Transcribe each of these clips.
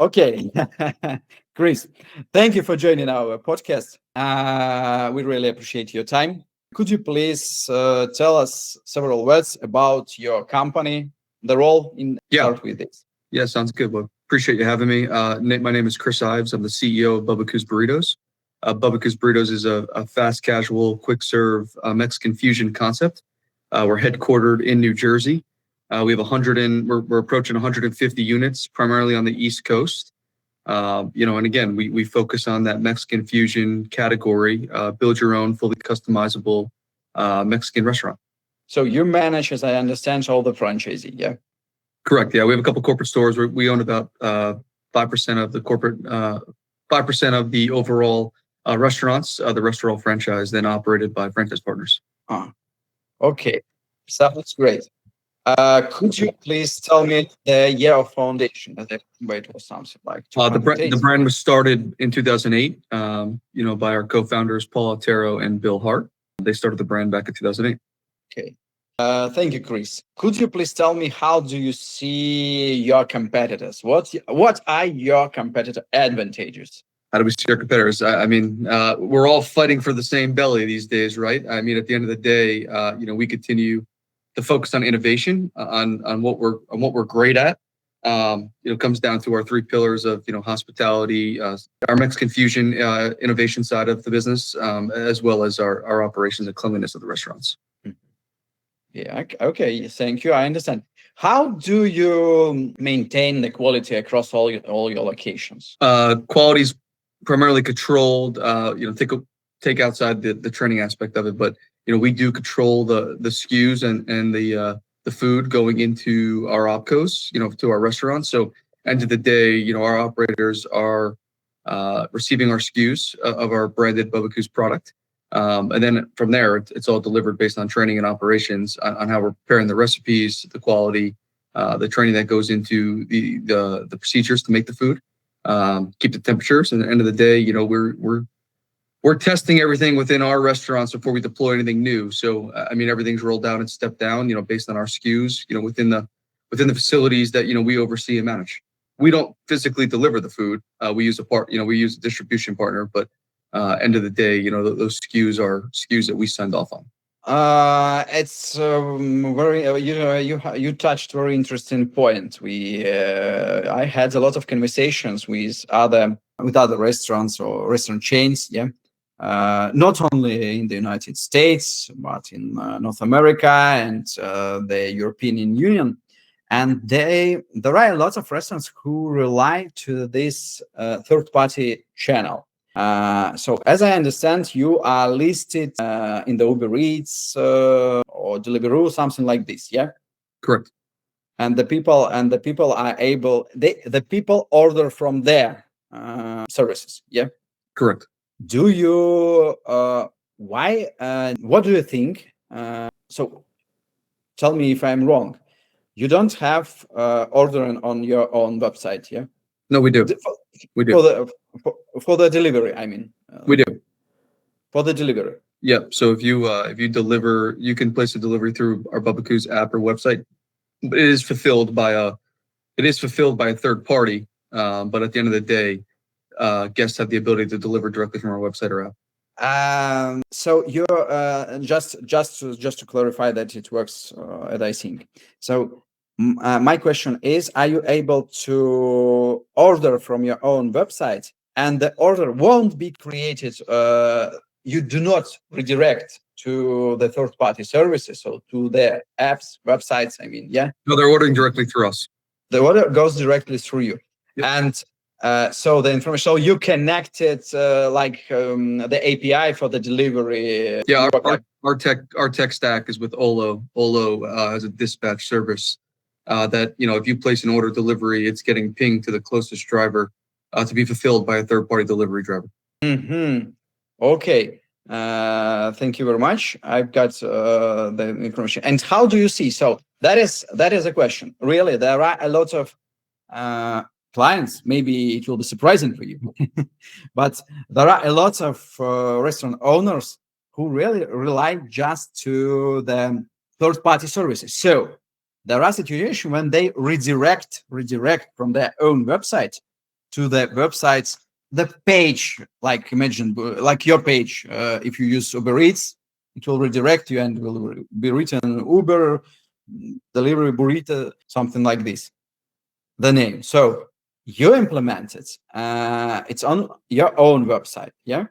Okay. Chris, thank you for joining our podcast. We really appreciate your time. Could you please tell us several words about your company, the role in Yeah, start with this? yeah, sounds good. Well, appreciate you having me. My name is Chris Ives. I'm the CEO of Bubbakoo's Burritos. Bubbakoo's Burritos is a fast casual, quick serve Mexican fusion concept. We're headquartered in New Jersey. We have 100 and we're approaching 150 units, primarily on the East Coast. And again, we focus on that Mexican fusion category. Build your own, fully customizable Mexican restaurant. So you manage, as I understand, all the franchisee, yeah? Correct. Yeah, we have a couple corporate stores. We own about 5% of the corporate, 5% of the overall restaurants. The restaurant franchise then operated by franchise partners. Ah, okay. Sounds great. Could you please tell me the year of foundation? I think it was something like The 200 brand was started in 2008. By our co-founders Paul Otero and Bill Hart. They started the brand back in 2008. Okay. Thank you, Chris. Could you please tell me how do you see your competitors? What are your competitor advantages? How do we see our competitors? We're all fighting for the same belly these days, right? I mean, at the end of the day, we continue to focus on innovation, on what we're great at. Comes down to our three pillars of hospitality, our Mexican fusion innovation side of the business, as well as our operations and cleanliness of the restaurants. Yeah. Okay. Thank you. I understand. How do you maintain the quality across all your locations? Quality's primarily controlled. Take outside the training aspect of it, but we do control the SKUs and the food going into our opcos, to our restaurants. So end of the day, our operators are receiving our SKUs of our branded Bubbakoo's product. And then from there, it's all delivered based on training and operations on how we're preparing the recipes, the quality, the training that goes into the procedures to make the food, keep the temperatures. And at the end of the day, we're testing everything within our restaurants before we deploy anything new. So everything's rolled out and stepped down, based on our SKUs, within the facilities that we oversee and manage. We don't physically deliver the food. We use a distribution partner, but end of the day, those SKUs are SKUs that we send off on. It's very you touched very interesting point. I had a lot of conversations with other restaurants or restaurant chains, yeah, not only in the United States but in North America and the European Union. And there are a lot of restaurants who rely to this third-party channel. So as I understand, you are listed in the Uber Eats or Deliveroo, something like this, yeah? Correct. And the people are able, the people order from their services, yeah? Correct. Do you what do you think? So tell me if I'm wrong. You don't have ordering on your own website, yeah? No, we do. We do. For the delivery, I mean. We do. For the delivery. Yeah. So if you deliver, you can place a delivery through our Bubbakoo's app or website. It is fulfilled by a third party. But at the end of the day, guests have the ability to deliver directly from our website or app. So you're just to clarify that it works as I think. So my question is, are you able to order from your own website and the order won't be created? You do not redirect to the third-party services, so to the apps, websites, yeah? No, they're ordering directly through us. The order goes directly through you. Yep. And so the information, so you connect it the API for the delivery. Yeah, our tech stack is with Olo. Olo has a dispatch service that if you place an order delivery, it's getting pinged to the closest driver to be fulfilled by a third-party delivery driver. Mm-hmm. Okay. Thank you very much. I've got the information. And how do you see? So that is a question. Really, there are a lot of clients. Maybe it will be surprising for you, but there are a lot of restaurant owners who really rely just to the third-party services. So there are situations when they redirect from their own website to the websites, the page, like imagine, like your page. If you use Uber Eats, it will redirect you and will be written Uber delivery burrito, something like this, the name. So you implement it. It's on your own website. Yeah.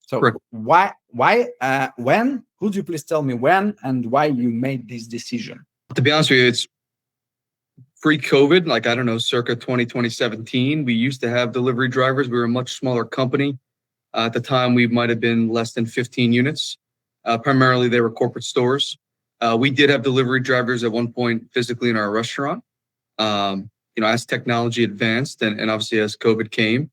So Correct. when? Could you please tell me when and why you made this decision? To be honest with you, it's pre-COVID, like, I don't know, circa 2017. We used to have delivery drivers. We were a much smaller company. At the time, we might have been less than 15 units. Primarily, they were corporate stores. We did have delivery drivers at one point physically in our restaurant. As technology advanced and obviously as COVID came,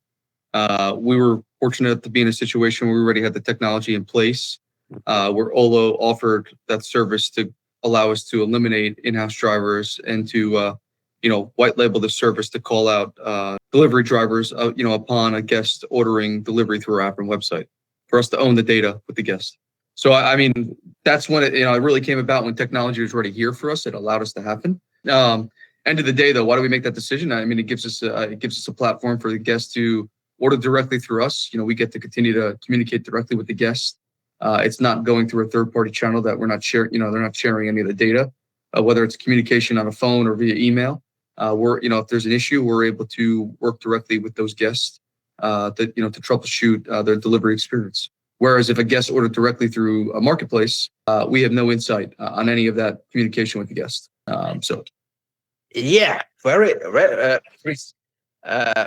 we were fortunate to be in a situation where we already had the technology in place, where Olo offered that service to allow us to eliminate in-house drivers and to white label the service to call out delivery drivers, upon a guest ordering delivery through our app and website, for us to own the data with the guest. So, I mean, that's when it really came about, when technology was already here for us. It allowed us to happen. End of the day, though, why do we make that decision? I mean, it gives us a platform for the guest to order directly through us. We get to continue to communicate directly with the guest. It's not going through a third-party channel that we're not sharing. They're not sharing any of the data, whether it's communication on a phone or via email. If there's an issue, we're able to work directly with those guests to troubleshoot their delivery experience. Whereas if a guest ordered directly through a marketplace, we have no insight on any of that communication with the guest. Yeah, Chris,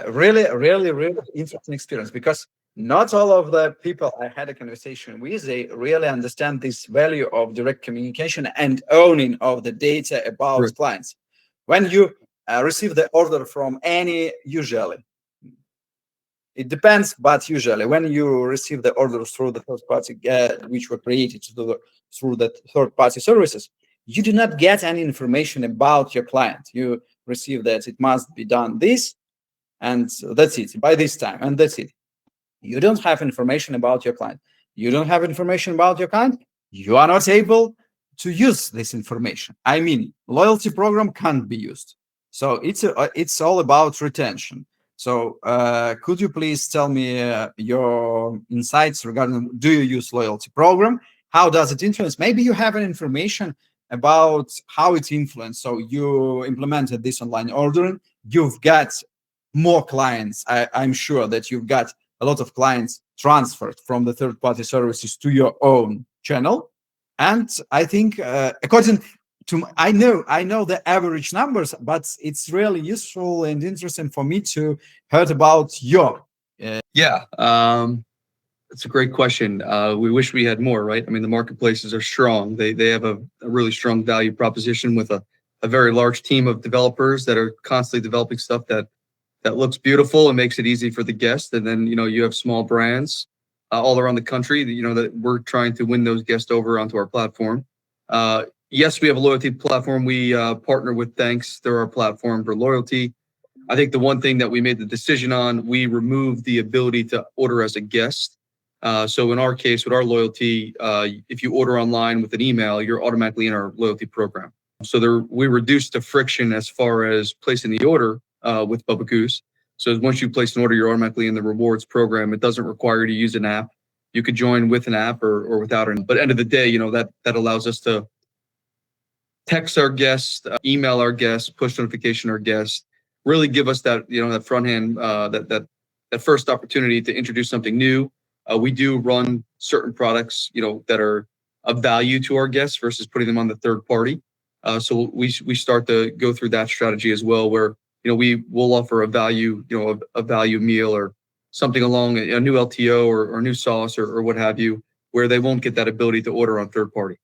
really interesting experience, because not all of the people I had a conversation with, they really understand this value of direct communication and owning of the data about Right. clients. When you receive the order from usually, it depends, but usually when you receive the orders through the third party, which were created through the third party services, you do not get any information about your client. You receive that it must be done this, and that's it, by this time, and that's it. You don't have information about your client. You don't have information about your client. You are not able to use this information. I mean, loyalty program can't be used. So it's all about retention. So could you please tell me your insights regarding, do you use loyalty program? How does it influence? Maybe you have an information about how it influenced. So you implemented this online ordering. You've got more clients. I'm sure that you've got a lot of clients transferred from the third-party services to your own channel. And I think, according to, I know the average numbers, but it's really useful and interesting for me to hear about your. Yeah, that's a great question. We wish we had more, right? I mean, the marketplaces are strong. They have a really strong value proposition with a very large team of developers that are constantly developing stuff that looks beautiful and makes it easy for the guest. And then, you have small brands all around the country, that we're trying to win those guests over onto our platform. Yes, we have a loyalty platform. We partner with Thanks. They're our platform for loyalty. I think the one thing that we made the decision on, we removed the ability to order as a guest. So in our case, with our loyalty, if you order online with an email, you're automatically in our loyalty program. So we reduced the friction as far as placing the order with Bubbakoo. So once you place an order, you're automatically in the rewards program. It doesn't require you to use an app. You could join with an app or without it. But at the end of the day, that allows us to text our guests, email our guests, push notification our guests, really give us that, that front hand, that first opportunity to introduce something new. We do run certain products, that are of value to our guests versus putting them on the third party. So we start to go through that strategy as well, where we will offer a value, a value meal or something along a new LTO or new sauce or what have you, where they won't get that ability to order on third party.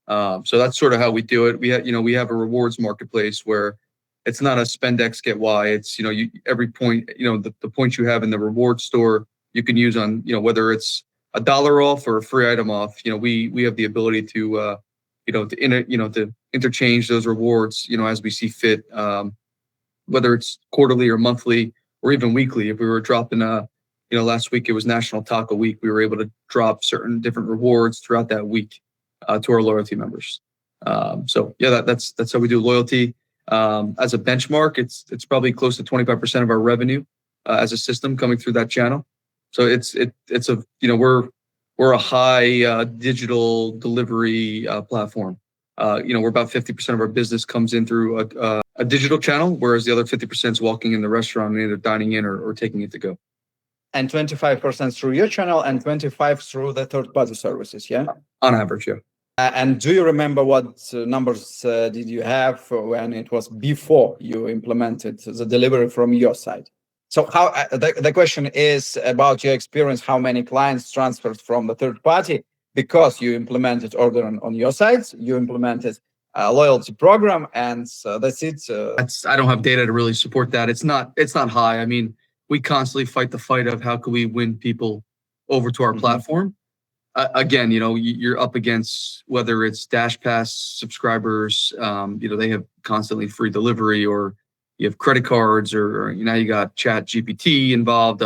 So that's sort of how we do it. We have a rewards marketplace where it's not a spend X get Y. It's every point, the points you have in the reward store you can use on whether it's $1 off or a free item off. We have the ability to to interchange those rewards as we see fit. Whether it's quarterly or monthly or even weekly. If we were dropping last week it was National Taco Week, we were able to drop certain different rewards throughout that week to our loyalty members. So yeah, that's how we do loyalty. As a benchmark, it's probably close to 25% of our revenue as a system coming through that channel. So it's a we're a high digital delivery platform. We're about 50% of our business comes in through a digital channel, whereas the other 50% is walking in the restaurant and either dining in or taking it to go. And 25% through your channel and 25 through the third-party services, yeah? On average, yeah. And do you remember what numbers did you have when it was before you implemented the delivery from your side? So how the question is about your experience, how many clients transferred from the third party because you implemented order on your side, you implemented a loyalty program, and that's it. I don't have data to really support that. It's not high. I mean, we constantly fight the fight of how can we win people over to our platform. Again, you're up against whether it's DashPass subscribers, they have constantly free delivery, or you have credit cards, or now you got Chat GPT involved.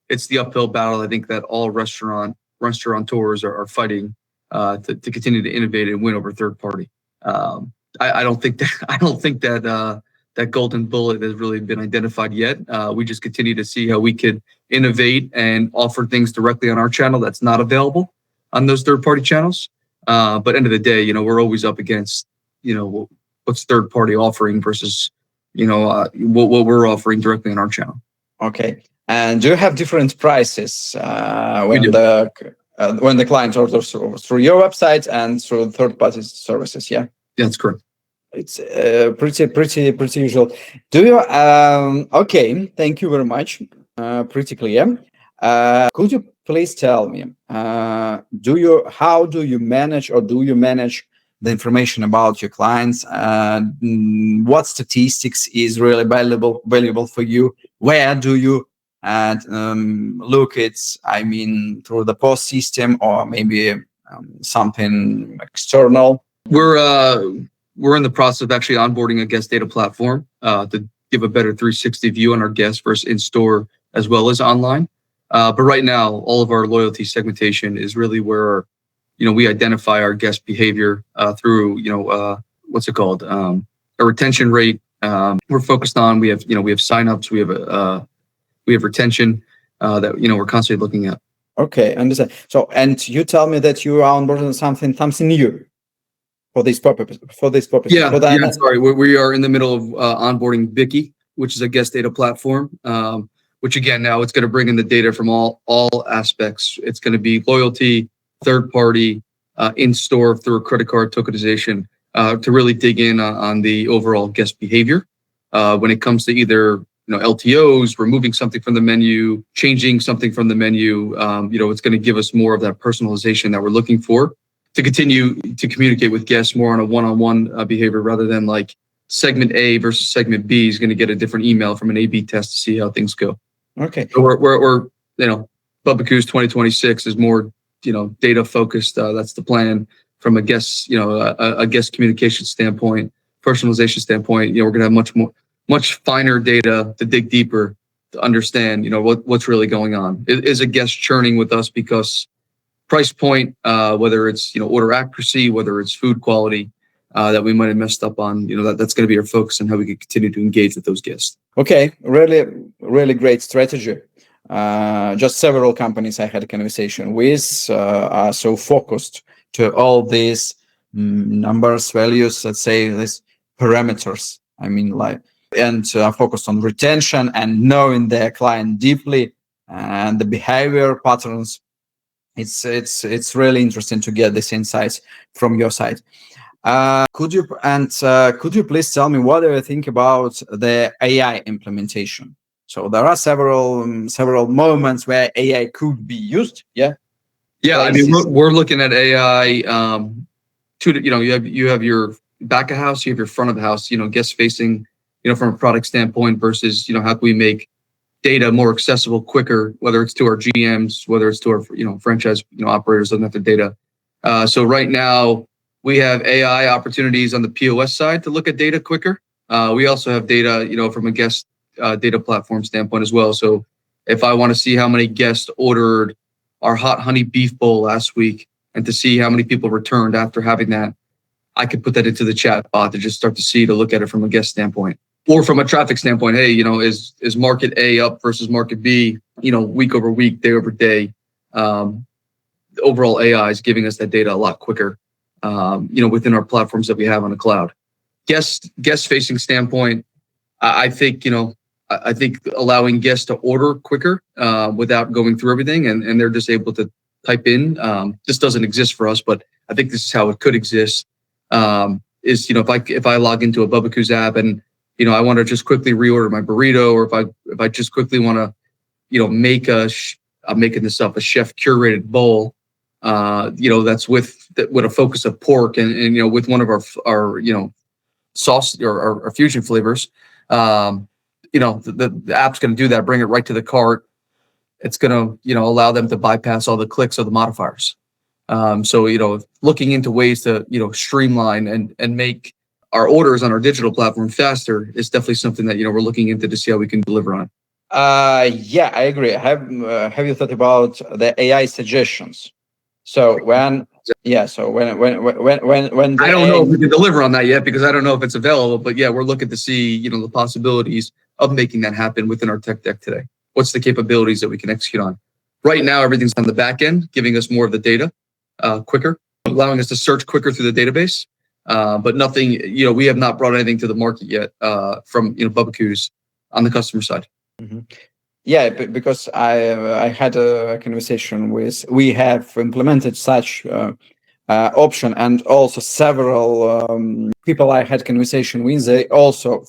It's the uphill battle, I think, that all restaurateurs are fighting to continue to innovate and win over third party. I don't think that that golden bullet has really been identified yet. We just continue to see how we could innovate and offer things directly on our channel that's not available on those third-party channels. But end of the day, we're always up against, what's third-party offering versus, what we're offering directly on our channel. Okay. And do you have different prices when the client orders through your website and through third-party services? Yeah, that's correct. It's pretty usual. Do you? Okay. Thank you very much. Pretty clear. Could you please tell me, how do you manage the information about your clients? What statistics is really valuable for you? Where do you look at? I mean, through the POS system or maybe something external? We're in the process of actually onboarding a guest data platform to give a better 360 view on our guests versus in store as well as online. But right now, all of our loyalty segmentation is really where, we identify our guest behavior through, what's it called? A retention rate. We're focused on. We have signups. We have retention that we're constantly looking at. Okay, understand. So, and you tell me that you are onboarding something new for this purpose. Yeah. Sorry, we are in the middle of onboarding Bubbakoo, which is a guest data platform. Which again, now it's going to bring in the data from all aspects. It's going to be loyalty, third party, in store through a credit card tokenization to really dig in on the overall guest behavior when it comes to either LTOs, removing something from the menu, changing something from the menu. It's going to give us more of that personalization that we're looking for to continue to communicate with guests more on a one-on-one behavior rather than like segment A versus segment B is going to get a different email from an A/B test to see how things go. Okay. So we're Bubbakoo's 2026 is more, data focused. That's the plan from a guest, a guest communication standpoint, personalization standpoint. We're going to have much finer data to dig deeper to understand, what's really going on. Is a guest churning with us because price point, whether it's, order accuracy, whether it's food quality, that we might have messed up on, that's going to be our focus and how we can continue to engage with those guests. Okay, really, really great strategy. Just several companies I had a conversation with are so focused to all these numbers, values, let's say these parameters. I mean, and focused on retention and knowing their client deeply and the behavior patterns. It's really interesting to get these insights from your side. Could you please tell me what do you think about the AI implementation? So there are several moments where AI could be used. Yeah. I mean, we're looking at AI. You have your back of house, you have your front of the house. Guest facing. From a product standpoint versus how can we make data more accessible quicker, whether it's to our GMs, whether it's to our franchise operators looking at the data. So right now, we have AI opportunities on the POS side to look at data quicker. We also have data, from a guest data platform standpoint as well. So if I want to see how many guests ordered our hot honey beef bowl last week and to see how many people returned after having that, I could put that into the chat bot to just start to look at it from a guest standpoint. or from a traffic standpoint, hey, is market A up versus market B, week over week, day over day. The overall AI is giving us that data a lot quicker, within our platforms that we have on the cloud. Guest facing standpoint, I think, I think allowing guests to order quicker without going through everything, and they're just able to type in. This doesn't exist for us, but I think this is how it could exist. Is if I log into a Bubbakoo's app and I want to just quickly reorder my burrito, or if I just quickly want to make I'm making this up, a chef curated bowl, that's with a focus of pork and with one of our sauce or our fusion flavors. The app's going to do that, bring it right to the cart. It's going to allow them to bypass all the clicks of the modifiers. So looking into ways to streamline and make our orders on our digital platform faster is definitely something that we're looking into to see how we can deliver on. Yeah, I agree. Have you thought about the AI suggestions? So when the I don't know if we can deliver on that yet, because I don't know if it's available, but yeah, we're looking to see the possibilities of making that happen within our tech deck today. What's the capabilities that we can execute on? Right now, everything's on the back end, giving us more of the data quicker, allowing us to search quicker through the database. But nothing, we have not brought anything to the market yet from Bubbakoo's on the customer side. Mm-hmm. Yeah, because I had a conversation we have implemented such option, and also several people I had conversation with, they also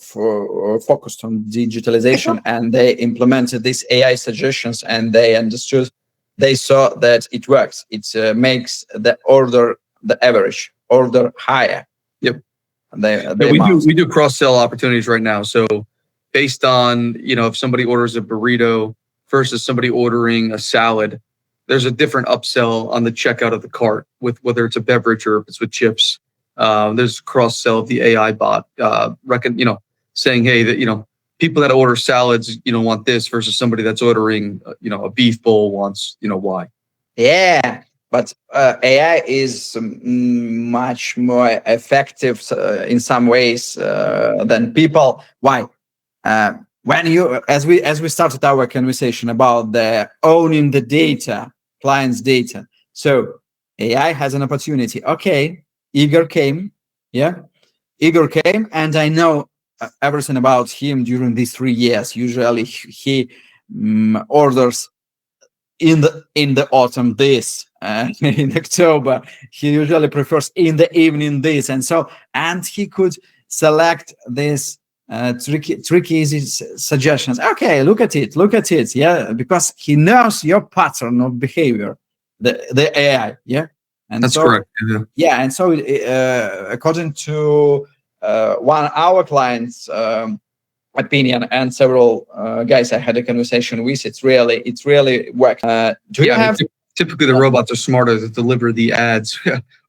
focused on digitalization, and they implemented these AI suggestions, and they saw that it works. It makes the average order higher. Yep. We do cross-sell opportunities right now. So based on, if somebody orders a burrito versus somebody ordering a salad, there's a different upsell on the checkout of the cart, with whether it's a beverage or if it's with chips. There's cross-sell of the AI bot, saying, hey, that, people that order salads, want this, versus somebody that's ordering, a beef bowl wants, Y. Yeah. But AI is much more effective in some ways than people. Why? When as we started our conversation about the owning the data, client's data. So AI has an opportunity. Okay, Igor came, and I know everything about him during these 3 years. Usually he orders in the autumn this, in October he usually prefers in the evening this, and he could select this tricky easy suggestions. Okay, look at it, yeah, because he knows your pattern of behavior, the AI, yeah. And that's correct. Yeah, and so according to one our clients opinion and several guys I had a conversation with, it's really works. Typically the robots are smarter to deliver the ads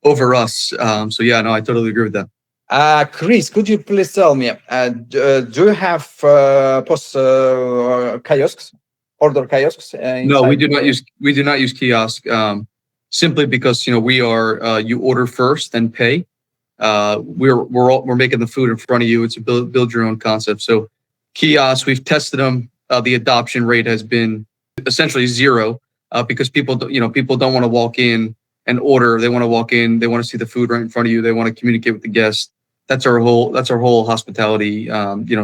over us. So yeah, no, I totally agree with that. Chris, could you please tell me, do you have POS kiosks, order kiosks? No, we do not use kiosk. Simply because we are you order first then pay. We're making the food in front of you. It's a build your own concept. So kiosks, we've tested them. The adoption rate has been essentially zero because people don't want to walk in and order. They want to walk in. They want to see the food right in front of you. They want to communicate with the guest. That's our whole hospitality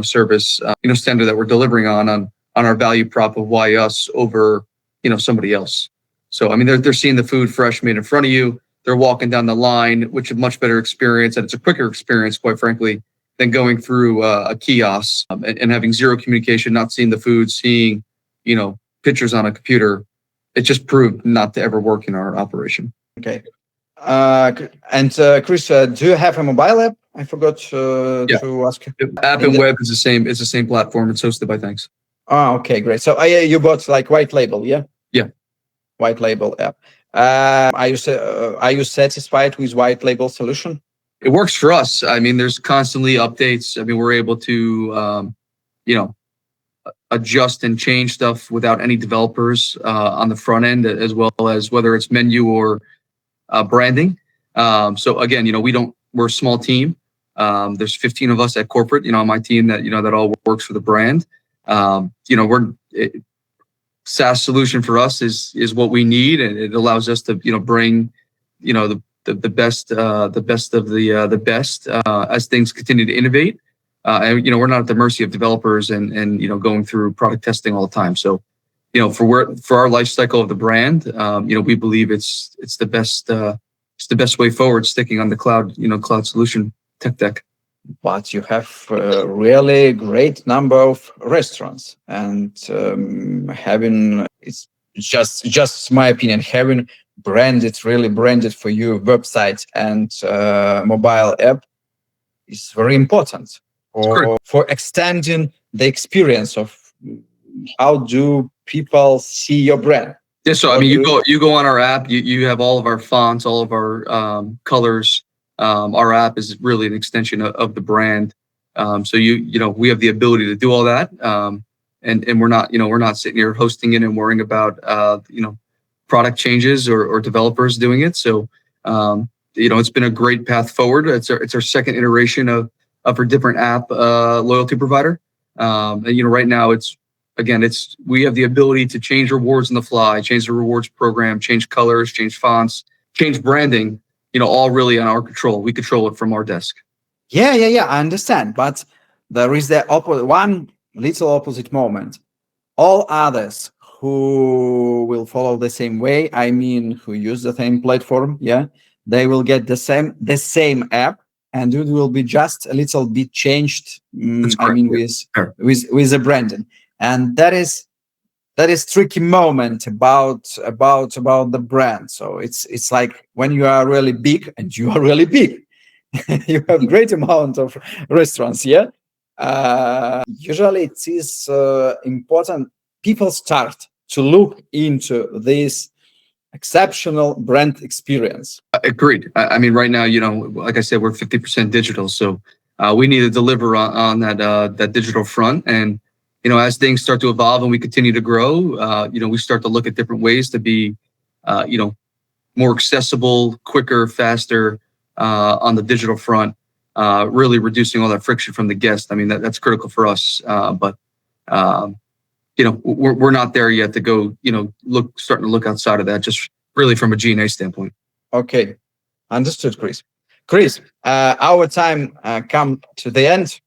service standard that we're delivering on our value prop of why us over somebody else. So I mean they're seeing the food fresh made in front of you. They're walking down the line, which is a much better experience, and it's a quicker experience, quite frankly, than going through a kiosk and having zero communication, not seeing the food, seeing pictures on a computer. It just proved not to ever work in our operation. Okay. And Chris, do you have a mobile app? I forgot to ask you. App and web is the same. It's the same platform. It's hosted by Thanks. Oh, okay, great. So you bought like white label, yeah? Yeah. White label app. Are you satisfied with white label solution? It works for us. I mean, there's constantly updates. I mean, we're able to, adjust and change stuff without any developers on the front end, as well as whether it's menu or branding. So again, we're a small team. There's 15 of us at corporate, on my team that all works for the brand. SaaS solution for us is what we need, and it allows us to bring the best of the best as things continue to innovate. And we're not at the mercy of developers and going through product testing all the time. So for our life cycle of the brand, we believe it's the best way forward, sticking on the cloud solution tech deck. But you have a really great number of restaurants, and having, it's just my opinion, having really branded for you website and mobile app is very important for extending the experience of how do people see your brand. Yeah, so I mean, you go on our app, you have all of our fonts, all of our colors. Our app is really an extension of the brand. So we have the ability to do all that, and we're not sitting here hosting it and worrying about product changes or developers doing it. So it's been a great path forward. It's our second iteration of a different app loyalty provider. And right now we have the ability to change rewards on the fly, change the rewards program, change colors, change fonts, change branding. All really on our control. We control it from our desk. Yeah. I understand, but there is the one little opposite moment. All others who will follow the same way, I mean, who use the same platform, they will get the same app, and it will be just a little bit changed. I mean, with the branding, and that is tricky moment about the brand. So it's like when you are really big, and you are really big, you have great amount of restaurants. Usually it is important. People start to look into this exceptional brand experience. Agreed. I mean, right now, like I said, we're 50% digital, so we need to deliver on that digital front. And as things start to evolve and we continue to grow, we start to look at different ways to be, more accessible, quicker, faster on the digital front, really reducing all that friction from the guest. I mean, that's critical for us. But we're not there yet to go, starting to look outside of that, just really from a G&A standpoint. Okay, understood, Chris. Chris, our time come to the end.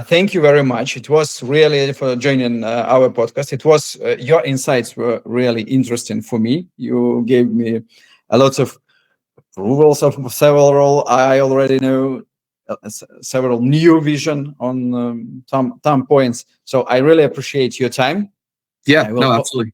Thank you very much. It was really for joining our podcast. It was your insights were really interesting for me. You gave me a lot of rules of several. I already know several new vision on some points. So I really appreciate your time. Yeah, no, absolutely.